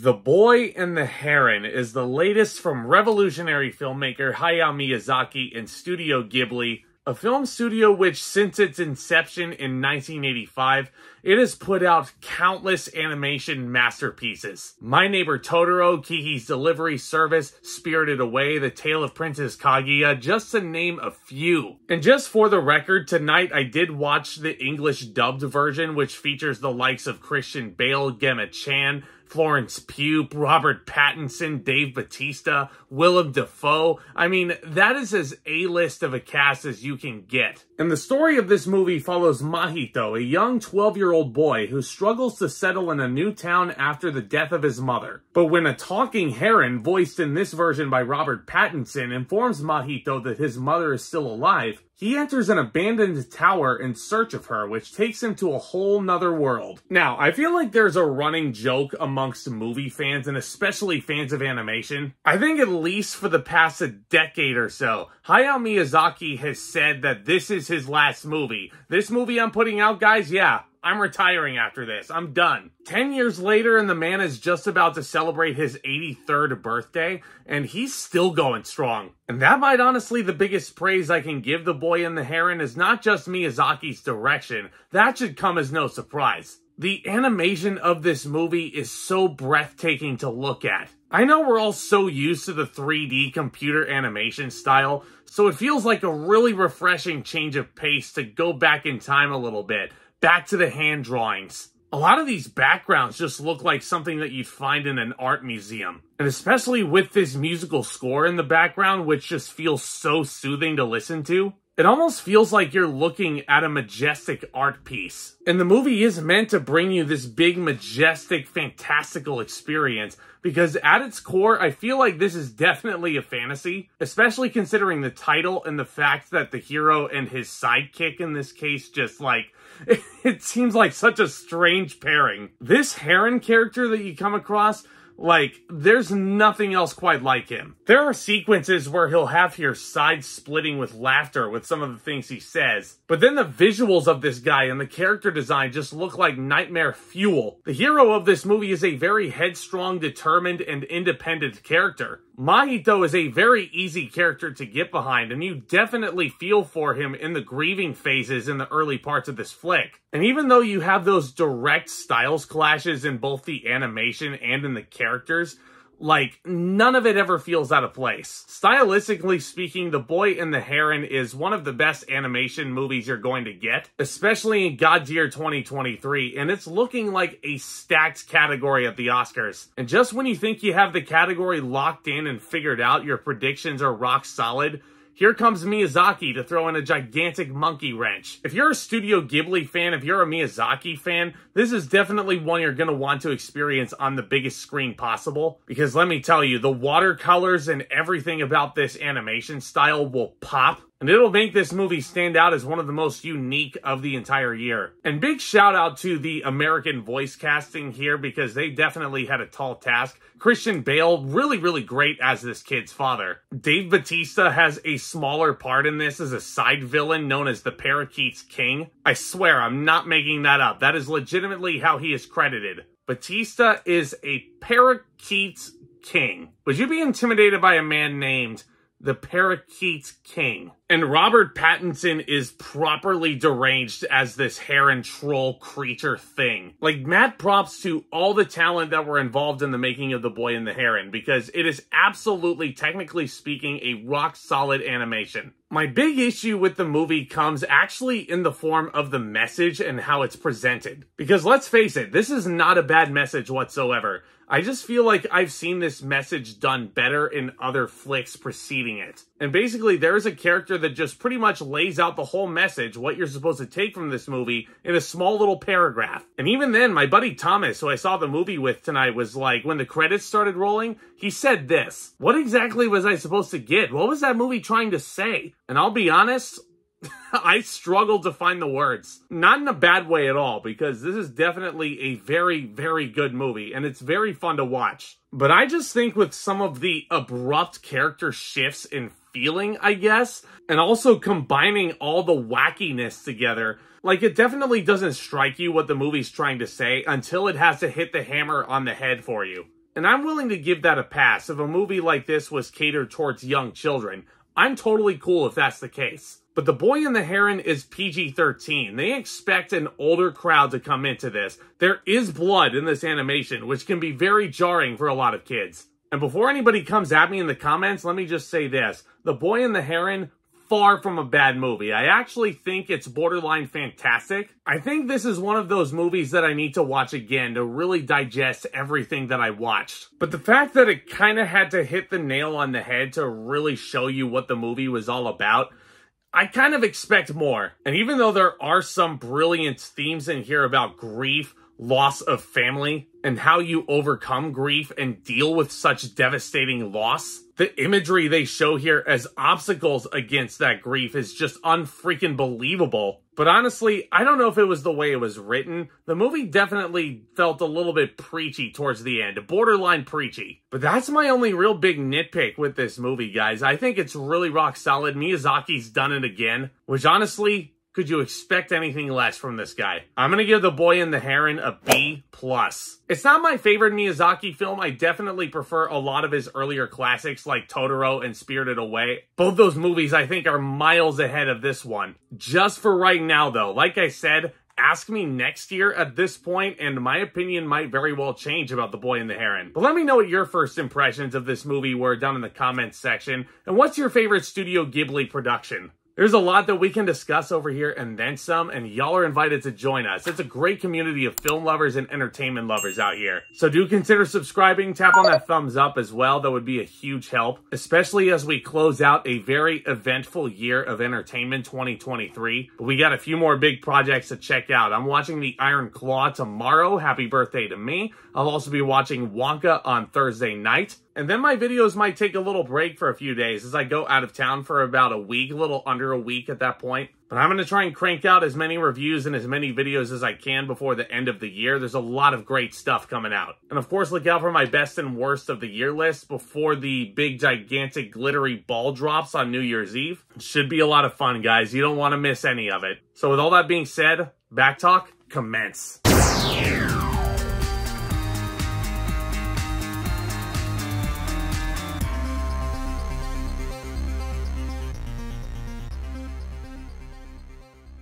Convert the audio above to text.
The Boy and the Heron is the latest from revolutionary filmmaker Hayao Miyazaki and Studio Ghibli, a film studio which, since its inception in 1985, it has put out countless animation masterpieces. My Neighbor Totoro, Kiki's Delivery Service, Spirited Away, The Tale of Princess Kaguya, just to name a few. And just for the record, tonight I did watch the English dubbed version, which features the likes of Christian Bale, Gemma, Florence, Pugh, Robert Pattinson, Dave Bautista, Willem, Dafoe. I mean, that is as A-list of a cast as you can get. And the story of this movie follows Mahito, a young 12-year-old boy who struggles to settle in a new town after the death of his mother. But when a talking heron, voiced in this version by Robert Pattinson, informs Mahito that his mother is still alive, he enters an abandoned tower in search of her, which takes him to a whole nother world. Now, I feel like there's a running joke amongst movie fans, and especially fans of animation. I think at least for the past decade or so, Hayao Miyazaki has said that this is his last movie. This movie I'm putting out, guys, yeah, I'm retiring after this. I'm done. 10 years later, and the man is just about to celebrate his 83rd birthday, and he's still going strong. And that might honestly the biggest praise I can give The Boy and the Heron is not just Miyazaki's direction. That should come as no surprise. The animation of this movie is so breathtaking to look at. I know we're all so used to the 3D computer animation style, so it feels like a really refreshing change of pace to go back in time a little bit. Back to the hand drawings. A lot of these backgrounds just look like something that you'd find in an art museum. And especially with this musical score in the background, which just feels so soothing to listen to. It almost feels like you're looking at a majestic art piece. And the movie is meant to bring you this big, majestic, fantastical experience, because at its core, I feel like this is definitely a fantasy, especially considering the title and the fact that the hero and his sidekick in this case just like, it seems like such a strange pairing. This Heron character that you come across, like, there's nothing else quite like him. There are sequences where he'll have your side splitting with laughter with some of the things he says. But then the visuals of this guy and the character design just look like nightmare fuel. The hero of this movie is a very headstrong, determined, and independent character. Mahito is a very easy character to get behind, and you definitely feel for him in the grieving phases in the early parts of this flick. And even though you have those direct styles clashes in both the animation and in the characters, like, none of it ever feels out of place. Stylistically speaking, The Boy and the Heron is one of the best animation movies you're going to get, especially in God's Year 2023, and it's looking like a stacked category at the Oscars. And just when you think you have the category locked in and figured out, your predictions are rock solid, here comes Miyazaki to throw in a gigantic monkey wrench. If you're a Studio Ghibli fan, if you're a Miyazaki fan, this is definitely one you're going to want to experience on the biggest screen possible. Because let me tell you, the watercolors and everything about this animation style will pop. And it'll make this movie stand out as one of the most unique of the entire year. And big shout out to the American voice casting here, because they definitely had a tall task. Christian Bale, really great as this kid's father. Dave Bautista has a smaller part in this as a side villain known as the Parakeet's King. I swear, I'm not making that up. That is legitimately how he is credited. Bautista is a Parakeet's King. Would you be intimidated by a man named the Parakeet's King? And Robert Pattinson is properly deranged as this heron troll creature thing. Like, mad props to all the talent that were involved in the making of The Boy and the Heron, because it is absolutely, technically speaking, a rock-solid animation. My big issue with the movie comes actually in the form of the message and how it's presented. Because let's face it, this is not a bad message whatsoever. I just feel like I've seen this message done better in other flicks preceding it. And basically, there's a character that just pretty much lays out the whole message, what you're supposed to take from this movie, in a small little paragraph. And even then, my buddy Thomas, who I saw the movie with tonight, was like, when the credits started rolling, he said this. What exactly was I supposed to get? What was that movie trying to say? And I'll be honest, I struggled to find the words. Not in a bad way at all, because this is definitely a very good movie, and it's very fun to watch. But I just think with some of the abrupt character shifts in feeling, I guess, and also combining all the wackiness together, like, it definitely doesn't strike you what the movie's trying to say until it has to hit the hammer on the head for you. And I'm willing to give that a pass. If a movie like this was catered towards young children, I'm totally cool if that's the case. But The Boy and the Heron is PG-13. They expect an older crowd to come into this. There is blood in this animation, which can be very jarring for a lot of kids. And before anybody comes at me in the comments, let me just say this. The Boy and the Heron, far from a bad movie. I actually think it's borderline fantastic. I think this is one of those movies that I need to watch again to really digest everything that I watched. But the fact that it kind of had to hit the nail on the head to really show you what the movie was all about, I kind of expect more. And even though there are some brilliant themes in here about grief, loss of family, and how you overcome grief and deal with such devastating loss, the imagery they show here as obstacles against that grief is just unfreaking believable. But honestly, I don't know if it was the way it was written. The movie definitely felt a little bit preachy towards the end, borderline preachy. But that's my only real big nitpick with this movie, guys. I think it's really rock solid. Miyazaki's done it again, which honestly, could you expect anything less from this guy? I'm gonna give The Boy and the Heron a B+. It's not my favorite Miyazaki film. I definitely prefer a lot of his earlier classics like Totoro and Spirited Away. Both those movies I think are miles ahead of this one. Just for right now though, like I said, ask me next year at this point, and my opinion might very well change about The Boy and the Heron. But let me know what your first impressions of this movie were down in the comments section, and what's your favorite Studio Ghibli production? There's a lot that we can discuss over here and then some, and y'all are invited to join us. It's a great community of film lovers and entertainment lovers out here. So do consider subscribing, tap on that thumbs up as well. That would be a huge help, especially as we close out a very eventful year of entertainment 2023. But we got a few more big projects to check out. I'm watching The Iron Claw tomorrow. Happy birthday to me. I'll also be watching Wonka on Thursday night. And then my videos might take a little break for a few days as I go out of town for about a week, a little under a week at that point. But I'm going to try and crank out as many reviews and as many videos as I can before the end of the year. There's a lot of great stuff coming out. And of course, look out for my best and worst of the year list before the big, gigantic, glittery ball drops on New Year's Eve. It should be a lot of fun, guys. You don't want to miss any of it. So with all that being said, back talk, commence.